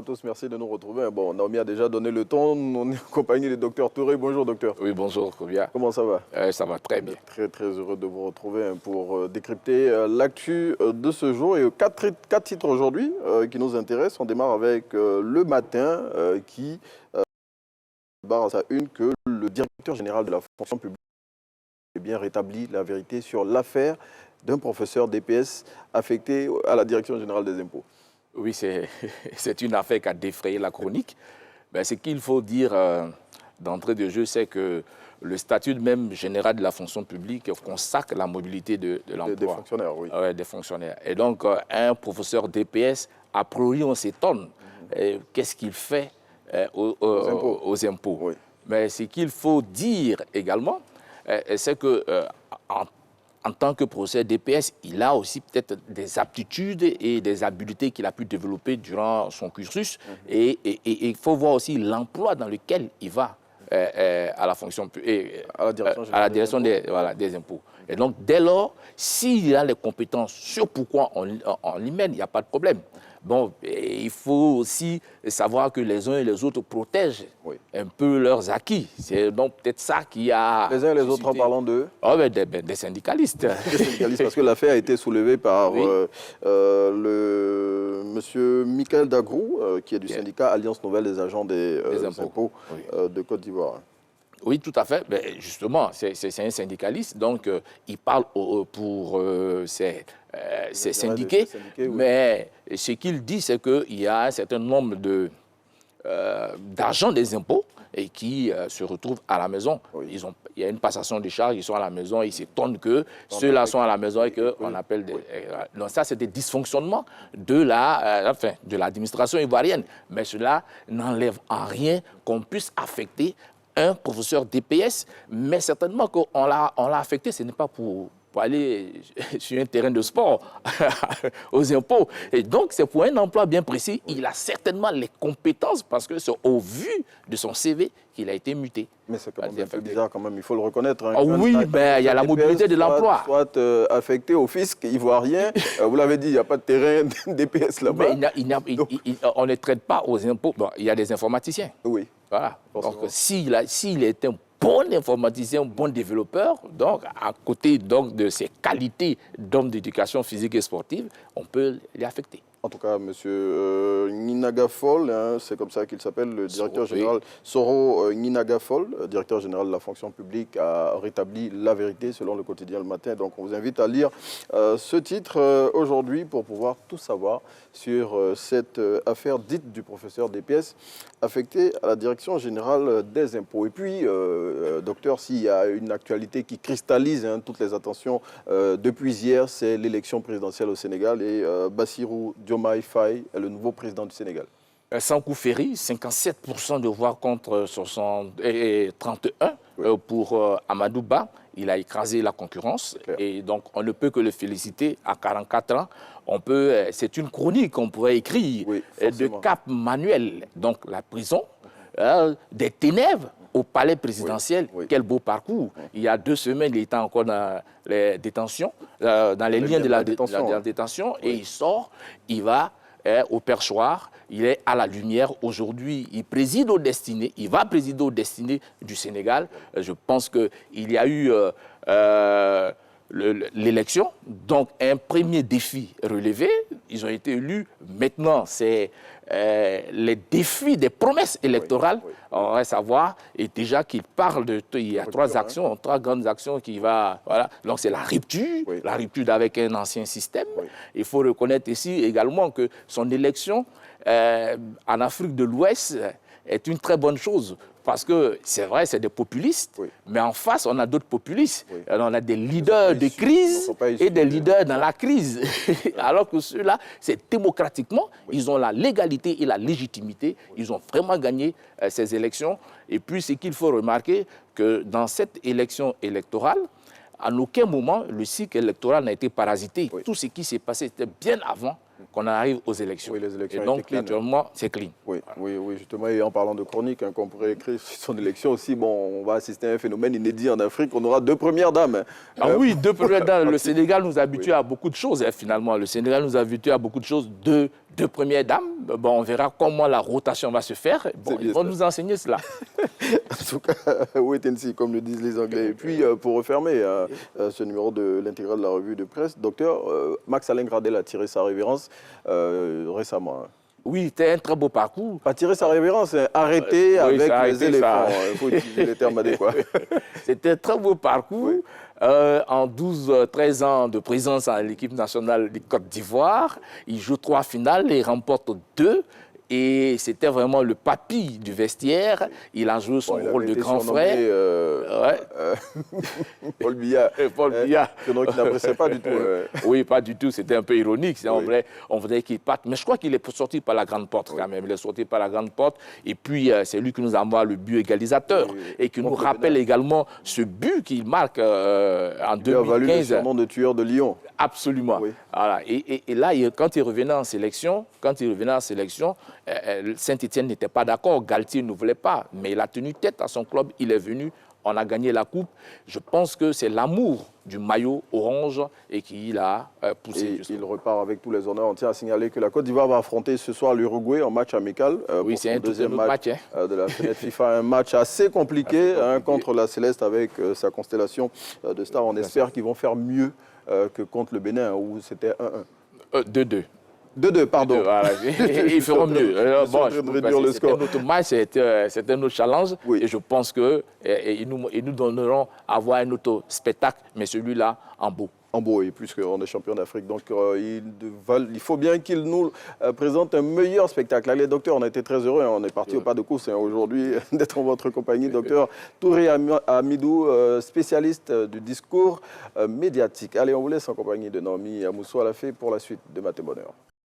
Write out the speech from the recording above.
à tous, merci de nous retrouver. Bon, Naomi a déjà donné le ton, on est accompagné du docteur Touré. Bonjour docteur. Oui, bonjour Kobia. Comment ça va? Ça va très bien. Très très heureux de vous retrouver pour décrypter l'actu de ce jour. Et quatre titres aujourd'hui qui nous intéressent. On démarre avec Le Matin qui barre à sa une que le directeur général de la fonction publique a bien rétabli la vérité sur l'affaire d'un professeur DPS affecté à la Direction générale des impôts. Oui, c'est une affaire qui a défrayé la chronique. Ben, ce qu'il faut dire d'entrée de jeu, c'est que le statut même général de la fonction publique consacre la mobilité de l'emploi. Des fonctionnaires, oui. Des fonctionnaires. Et donc, un professeur DPS, a priori, on s'étonne. Qu'est-ce qu'il fait aux impôts. Oui. Mais ce qu'il faut dire également, c'est que en tant que professeur DPS, il a aussi peut-être des aptitudes et des habiletés qu'il a pu développer durant son cursus. Et il faut voir aussi l'emploi dans lequel il va à la fonction à la direction des impôts. Et donc, dès lors, s'il a les compétences sur pourquoi on l'y mène, il n'y a pas de problème. Bon, il faut aussi savoir que les uns et les autres protègent un peu leurs acquis. C'est donc peut-être ça qui a... Les uns et les autres en parlant d'eux? Oh, des syndicalistes. Des syndicalistes, parce que l'affaire a été soulevée par le monsieur Michael Dagrou, qui est du syndicat Alliance Nouvelle des agents des impôts de Côte d'Ivoire. Oui, tout à fait. Mais justement, c'est un syndicaliste, donc il parle pour ses syndiqués, mais ce qu'il dit, c'est qu'il y a un certain nombre d'agents des impôts et qui se retrouvent à la maison. Il y a une passation de charges, ils sont à la maison, ils s'étonnent que ceux-là sont à la maison et qu'on appelle des... Donc ça, c'est des dysfonctionnements de l'administration ivoirienne. Mais cela n'enlève en rien qu'on puisse affecter un professeur DPS, mais certainement qu'on l'a affecté, ce n'est pas pour aller sur un terrain de sport aux impôts. Et donc, c'est pour un emploi bien précis. Il a certainement les compétences parce que c'est au vu de son CV qu'il a été muté. Mais c'est quand même un peu bizarre quand même, il faut le reconnaître. Hein. Oui, mais il y a la mobilité de l'emploi. Soit affecté au fisc ivoirien, vous l'avez dit, il n'y a pas de terrain DPS là-bas. Mais on ne traite pas aux impôts. Bon, il y a des informaticiens. Oui. Voilà. Donc, s'il est un bon informaticien, un bon développeur, donc à côté donc, de ses qualités d'homme d'éducation physique et sportive, on peut les affecter. En tout cas, M. Ninagafol, hein, c'est comme ça qu'il s'appelle, le directeur général, Soro Ninagafol, directeur général de la fonction publique, a rétabli la vérité selon le quotidien Le Matin. Donc on vous invite à lire ce titre aujourd'hui pour pouvoir tout savoir sur cette affaire dite du professeur DPS affecté à la direction générale des impôts. Et puis, docteur, s'il y a une actualité qui cristallise toutes les attentions depuis hier, c'est l'élection présidentielle au Sénégal et Bassirou Diomaye Faye est le nouveau président du Sénégal. Sankou Ferry, 57% de voix contre 31 pour Amadou Ba. Il a écrasé la concurrence et donc on ne peut que le féliciter à 44 ans. C'est une chronique qu'on pourrait écrire de Cap Manuel, donc la prison, des ténèbres au palais présidentiel. Quel beau parcours. Il y a 2 semaines, il était encore dans les détentions, dans les liens de la détention et il sort, il va au perchoir, il est à la lumière. Aujourd'hui, il préside aux destinées, il va présider aux destinées du Sénégal. Je pense qu'il y a eu l'élection, donc un premier défi relevé. Ils ont été élus. Maintenant, c'est les défis des promesses électorales. On va savoir, et déjà qu'il parle il y a 3 actions, 3 grandes actions qui va... Voilà. Donc c'est la rupture avec un ancien système. Il faut reconnaître ici également que son élection en Afrique de l'Ouest est une très bonne chose. Parce que c'est vrai, c'est des populistes, mais en face, on a d'autres populistes. On a des leaders de crise et des leaders dans la crise. Alors que ceux-là, c'est démocratiquement, ils ont la légalité et la légitimité. Ils ont vraiment gagné ces élections. Et puis, ce qu'il faut remarquer, que dans cette élection électorale, à aucun moment, le cycle électoral n'a été parasité. Tout ce qui s'est passé, c'était bien avant qu'on arrive aux élections. Les élections et donc, naturellement, c'est clean. Oui, justement, et en parlant de chronique, qu'on pourrait écrire sur son élection aussi, bon, on va assister à un phénomène inédit en Afrique, on aura 2 premières dames. Oui, 2 premières dames. Le Sénégal nous a habitués à beaucoup de choses, finalement. Le Sénégal nous a habitués à beaucoup de choses. 2 deux premières dames. Bon, on verra comment la rotation va se faire. Bon, ils vont nous enseigner cela. En tout cas, wait and see, comme le disent les Anglais. Et puis, pour refermer ce numéro de l'intégrale de la revue de presse, docteur, Max-Alain Gradel a tiré sa révérence récemment. Oui, c'était un très beau parcours. Pas tirer sa révérence, arrêter avec les éléphants. Il faut utiliser les termes adéquats. C'était un très beau parcours. Oui. En 12-13 ans de présence à l'équipe nationale de Côte d'Ivoire, il joue 3 finales et remporte 2. Et c'était vraiment le papy du vestiaire. Il a joué son rôle de grand frère. Paul Biya. Paul Biya. Qui n'appréciait pas du tout. Oui, pas du tout. C'était un peu ironique. Oui. On voudrait qu'il parte. Mais je crois qu'il est sorti par la grande porte quand même. Il est sorti par la grande porte. Et puis, c'est lui qui nous envoie le but égalisateur. Et qui nous rappelle également ce but qu'il marque en 2015. Il a valu le surnom de tueur de Lyon. Absolument. Oui. Voilà. Et là, quand il revenait en sélection, Saint-Étienne n'était pas d'accord, Galtier ne voulait pas, mais il a tenu tête à son club, il est venu, on a gagné la coupe. Je pense que c'est l'amour du maillot orange et qui l'a poussé. Et il repart avec tous les honneurs. On tient à signaler que la Côte d'Ivoire va affronter ce soir l'Uruguay en match amical. Oui, c'est un deuxième match de la fenêtre FIFA, un match assez compliqué contre la Céleste avec sa constellation de stars. On espère qu'ils vont faire mieux que contre le Bénin où c'était 1-1. 2-2. 2-2, pardon. Voilà. Ils feront mieux. Bon, c'était notre match, c'était notre challenge. Oui. Et je pense qu'ils nous donneront à voir un autre spectacle, mais celui-là en beau. En beau, et puisqu'on est champion d'Afrique. Donc, il faut bien qu'ils nous présentent un meilleur spectacle. Allez, docteur, on a été très heureux. On est parti au pas de course aujourd'hui d'être en votre compagnie. Docteur Touré Amidou, spécialiste du discours médiatique. Allez, on vous laisse en compagnie de Naomi Amousso à la fée pour la suite de Maté Bonheur.